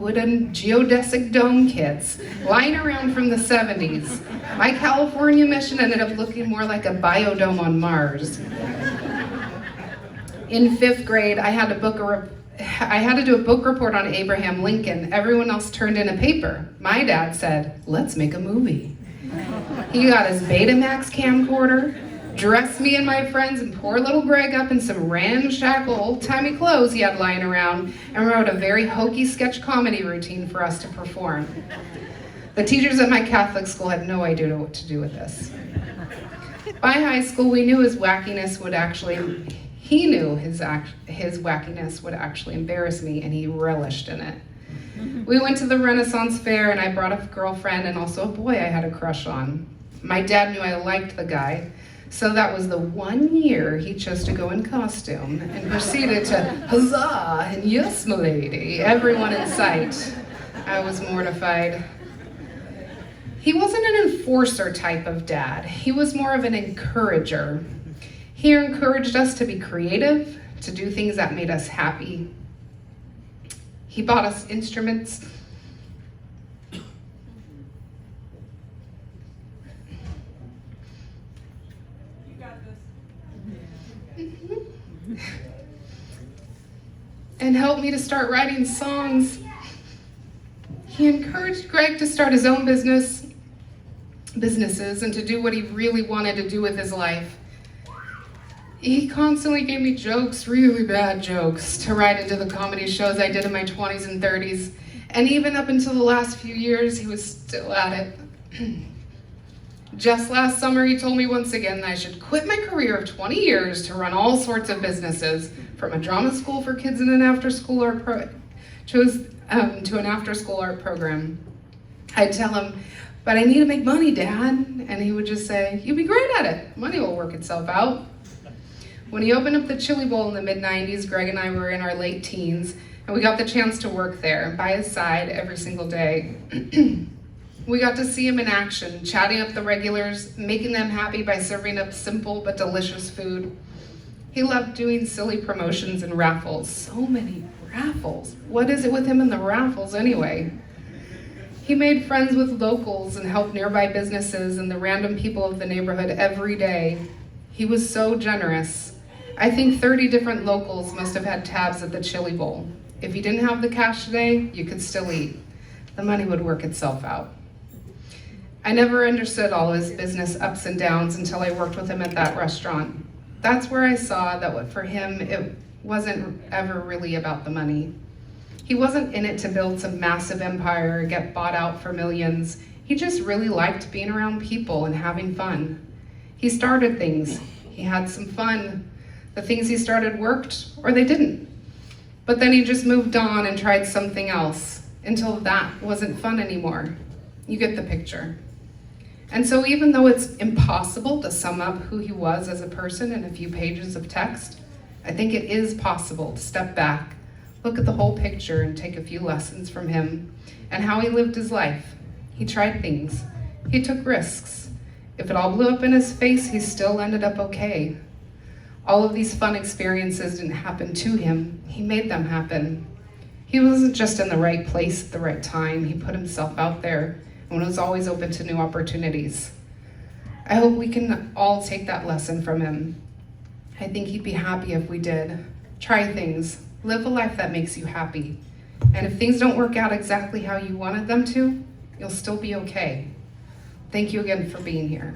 wooden geodesic dome kits lying around from the 70s. My California mission ended up looking more like a biodome on Mars. In 5th grade, I had to do a book report on Abraham Lincoln. Everyone else turned in a paper. My dad said, let's make a movie. He got his Betamax camcorder, dressed me and my friends and poor little Greg up in some ramshackle old-timey clothes he had lying around, and wrote a very hokey sketch comedy routine for us to perform. The teachers at my Catholic school had no idea what to do with this. By high school, we knew his wackiness would actually embarrass me, and he relished in it. We went to the Renaissance Fair, and I brought a girlfriend and also a boy I had a crush on. My dad knew I liked the guy, so that was the one year he chose to go in costume and proceeded to huzzah and yes, m'lady, everyone in sight. I was mortified. He wasn't an enforcer type of dad. He was more of an encourager. He encouraged us to be creative, to do things that made us happy. He bought us instruments. You got this. And helped me to start writing songs. He encouraged Greg to start his own businesses and to do what he really wanted to do with his life. He constantly gave me jokes, really bad jokes, to write into the comedy shows I did in my 20s and 30s. And even up until the last few years, he was still at it. Just last summer, he told me once again that I should quit my career of 20 years to run all sorts of businesses, from a drama school for kids in an after-school art to an after-school art program. I'd tell him, but I need to make money, Dad. And he would just say, you'll be great at it. Money will work itself out. When he opened up the Chili Bowl in the mid-90s, Greg and I were in our late teens, and we got the chance to work there by his side every single day. We got to see him in action, chatting up the regulars, making them happy by serving up simple but delicious food. He loved doing silly promotions and raffles. So many raffles. What is it with him and the raffles anyway? He made friends with locals and helped nearby businesses and the random people of the neighborhood every day. He was so generous. I think 30 different locals must have had tabs at the Chili Bowl. If you didn't have the cash today, you could still eat. The money would work itself out. I never understood all his business ups and downs until I worked with him at that restaurant. That's where I saw that for him, it wasn't ever really about the money. He wasn't in it to build some massive empire or get bought out for millions. He just really liked being around people and having fun. He started things. He had some fun. The things he started worked, or they didn't. But then he just moved on and tried something else until that wasn't fun anymore. You get the picture. And so even though it's impossible to sum up who he was as a person in a few pages of text, I think it is possible to step back, look at the whole picture, and take a few lessons from him and how he lived his life. He tried things. He took risks. If it all blew up in his face, he still ended up okay. All of these fun experiences didn't happen to him. He made them happen. He wasn't just in the right place at the right time. He put himself out there and was always open to new opportunities. I hope we can all take that lesson from him. I think he'd be happy if we did. Try things. Live a life that makes you happy. And if things don't work out exactly how you wanted them to, you'll still be okay. Thank you again for being here.